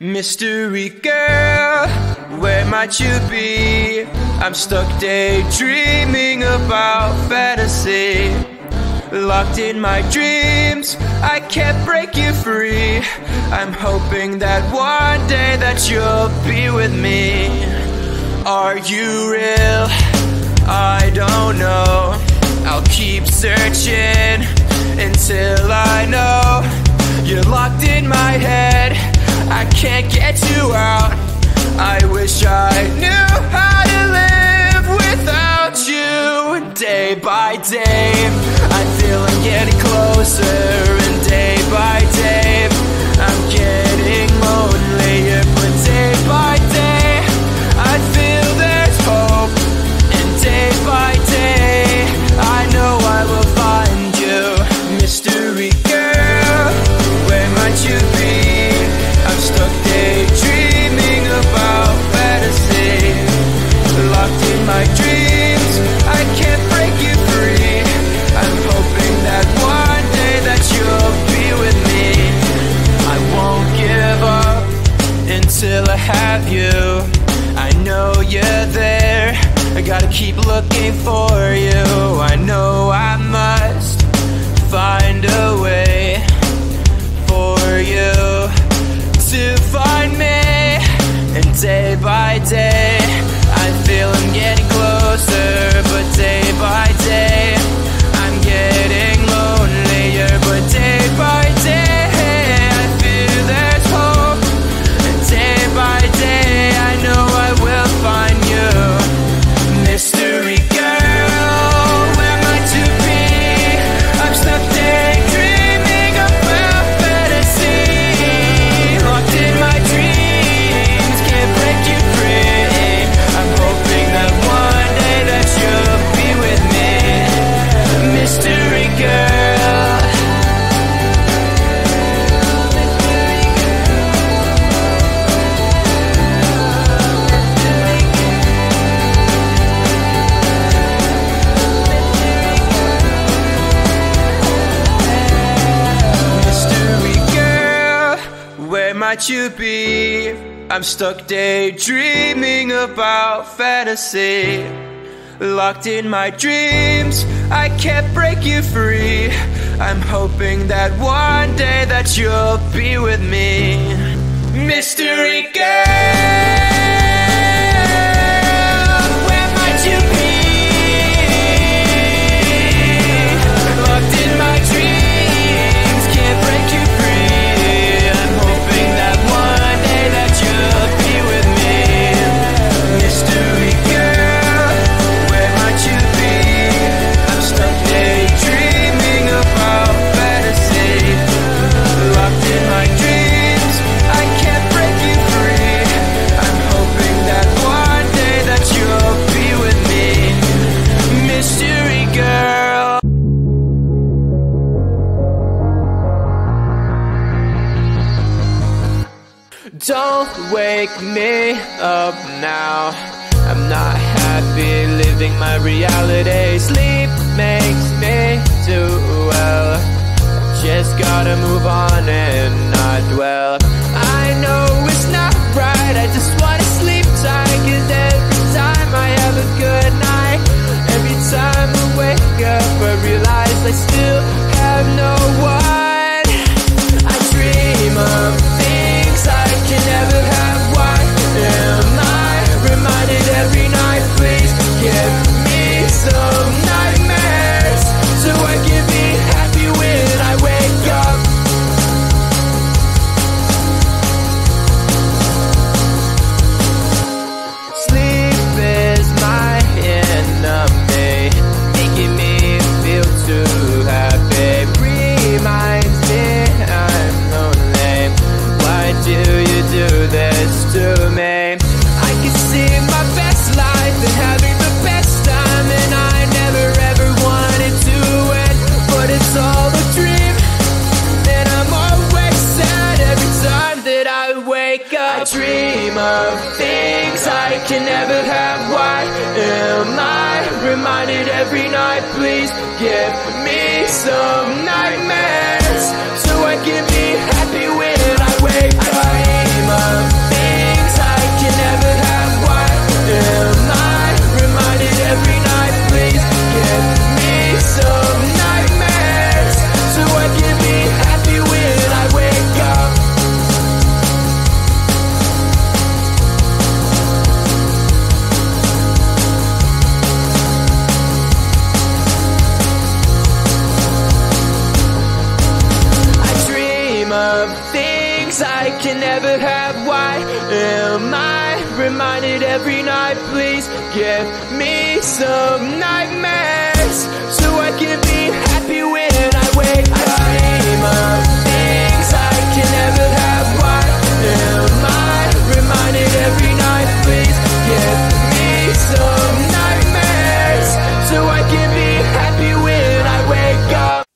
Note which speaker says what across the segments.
Speaker 1: Mystery girl, where might you be? I'm stuck daydreaming about fantasy. Locked in my dreams, I can't break you free. I'm hoping that one day that you'll be with me. Are you real? I don't know. I'll keep searching until I know. You're locked in my head, I can't get you out. I wish I knew how to live without you. Day by day, I feel I'm getting closer. And day by day, I'm getting lonelier. But day by day, I feel there's hope. And day by day, I know I will find you. Mystery girl, where might you be? I'm stuck daydreaming about fantasy. Locked in my dreams, I can't break you free. I'm hoping that one day that you'll be with me. I won't give up until I have you. I know you're there, I gotta keep looking for you. I know I must find a way for you to find me. And day by day, I feel I'm getting closer. But day by day, I'm getting lonelier. But day by day, I feel there's hope. And day by day, I know I will find you. Mystery girl, where might you be? I'm stuck daydreaming about fantasy. Locked in my dreams, can't break you free. I'm hoping that one day that you'll be with me. Mystery girl. Mystery girl, where might you be? I'm stuck daydreaming about fantasy. Locked in my dreams, I can't break you free. I'm hoping that one day that you'll be with me. Mystery girl, where might you be? Locked in my dreams, can't break you free. I'm hoping that one day that you'll be with me. Mystery girl, where might you be? I'm stuck daydreaming about fantasy. Locked in my dreams, I can't break you free. I'm hoping that one day that you'll be with me. Mystery girl. Don't wake me up now. I'm not happy living my reality. Sleep makes me do well. I just gotta move on and not dwell. I know it's not right, I just wanna sleep tight. 'Cause every time I have a good night, every time I wake up I realize I still have no one. I dream of things I can never have. Why am I reminded every night? Please give me some nightmares so I can be happy when I wake up. Sleep is my enemy, making me feel too happy. Reminds me I'm lonely. Why do you do this to me? I can see my best life and having the best time, and I never ever wanted to end, but it's all a dream. And I'm always sad every time that I wake up. I dream of things I can never have. Why am I reminded every night? Please give me some nightmares so I can be happy when I wake up. I dream of things I can never have. Why am I reminded every night? Please give me some nightmares so I can be happy when I wake up. I dream of things I can never have. Why am I reminded every night? Please give me some nightmares so I can be happy when I wake up.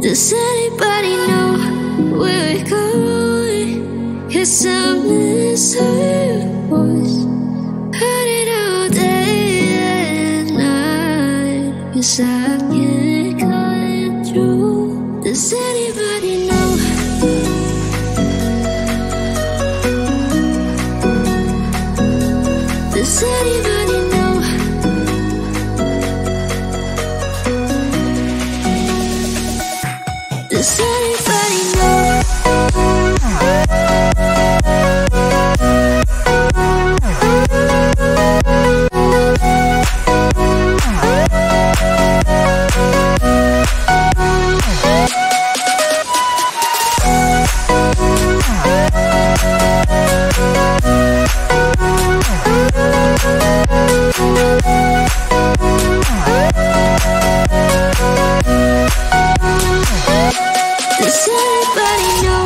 Speaker 2: Does anybody know where we're going? 'Cause I miss her voice. Heard it all day and night. 'Cause I can't cut it through. Does anybody know? Does anybody know? Does anybody know? Does anybody know?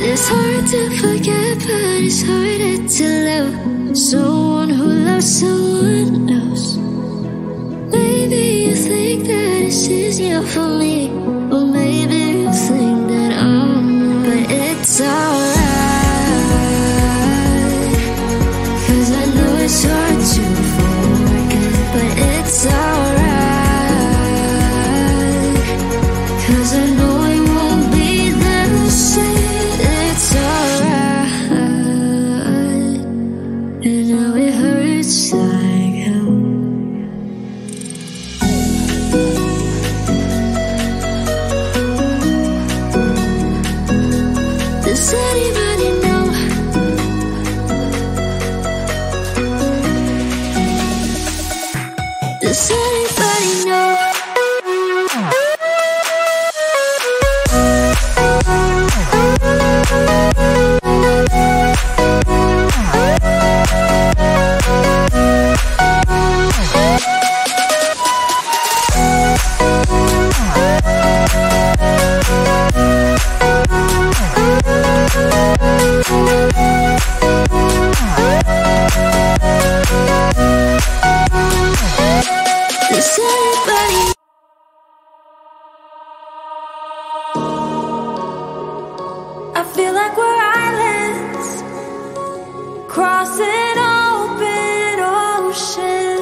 Speaker 2: It's hard to forget, but it's harder to love someone who loves someone else. Maybe you think that it's easier for me, or maybe you think that but it's alright. 'Cause I know it's hard to forget, but it's alright. 'Cause I know it won't be the same. It's alright. And now it hurts like hell. Does anybody know? Does anybody know? Does anybody? I feel like we're islands crossing open ocean.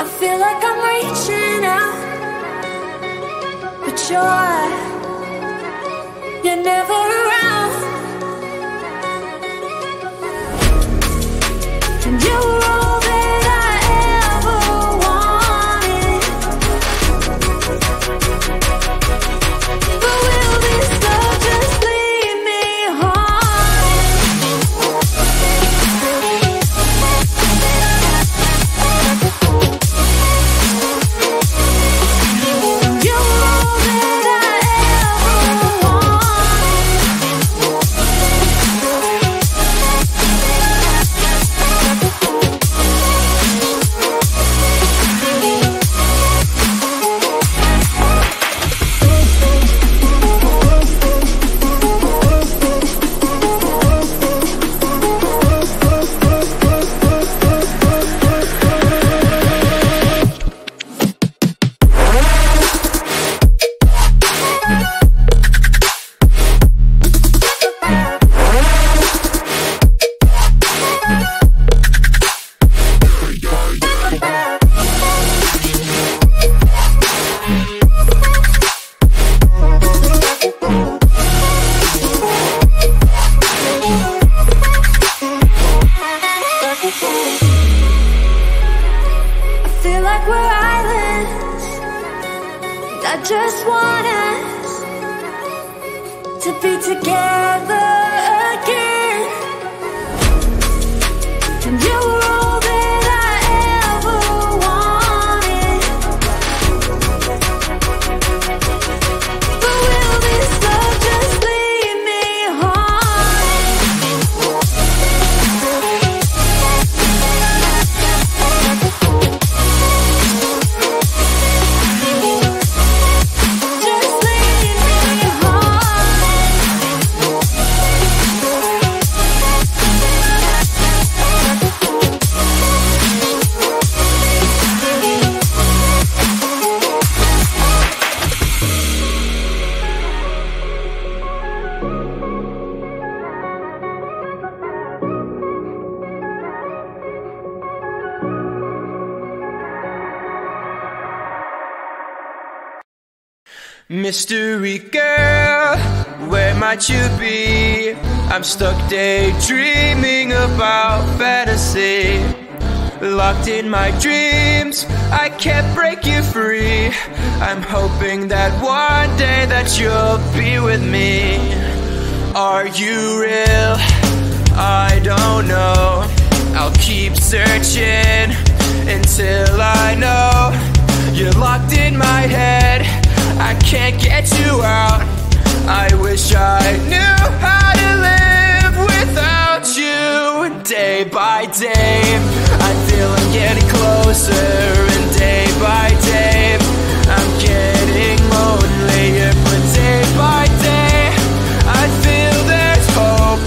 Speaker 2: I feel like I'm reaching out, but you're never around. And you were all that I ever wanted, but we'll be slow, just leave me haunted. You were all that I to be together again. And you were all that I ever wanted. But will this love just leave me
Speaker 1: Mystery girl, where might you be? I'm stuck daydreaming about fantasy. Locked in my dreams, I can't break you free. I'm hoping that one day that you'll be with me. Are you real? I don't know. I'll keep searching until I know. You're locked in my head, I can't get you out. I wish I knew how to live without you. Day by day, I feel I'm getting closer, and day by day, I'm getting lonelier. But day by day, I feel there's hope,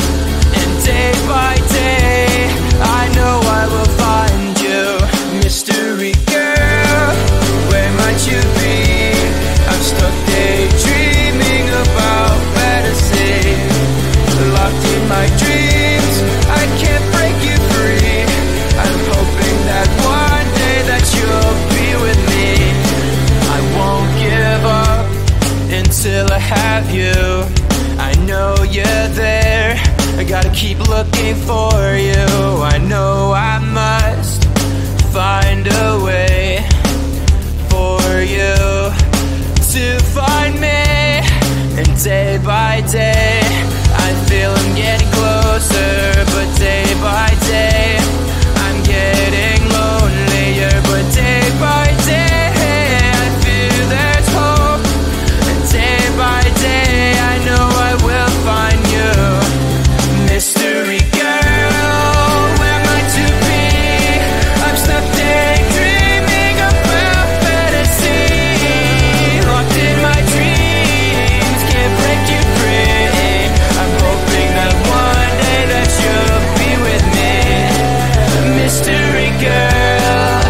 Speaker 1: and day by day, I know I will find you. Mystery girl, where might you be? I'm stuck daydreaming about fantasy. Locked in my dreams, I can't break you free. I'm hoping that one day that you'll be with me. I won't give up until I have you. I know you're there, I gotta keep looking for you. I know I must find a way for you to find me. And day by day, I feel I'm getting closer. But day by day, I'm getting lonelier. But day by day, I feel there's hope. And day by day, I know I will find you. Mystery girl, where might you be? I'm stuck daydreaming about fantasy. Locked in my dreams, can't break you free. I'm hoping that one day that you'll be with me. Mystery girl.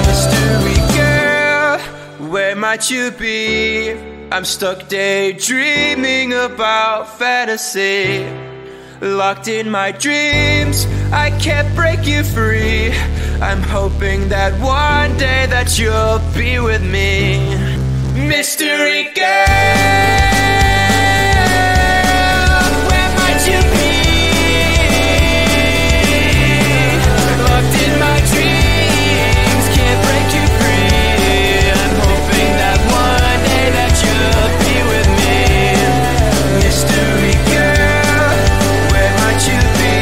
Speaker 1: Mystery girl, where might you be? I'm stuck daydreaming about fantasy. Locked in my dreams, I can't break you free. I'm hoping that one day that you'll be with me. Mystery girl, where might you be? Locked in my dreams, can't break you free. I'm hoping that one day that you'll be with me. Mystery girl, where might you be?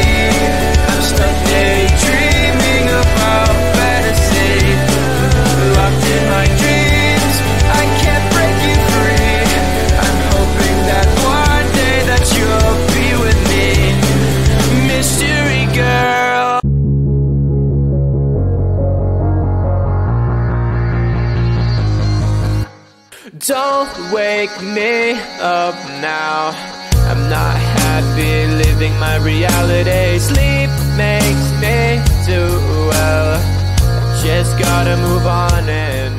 Speaker 1: I'm stuck daydreaming about fantasy. Locked in my dreams, I can't break you free. I'm hoping that one day that you'll be with me. Mystery girl. Don't wake me up now. I'm not happy living my reality. Sleep makes me do well. I just gotta move on and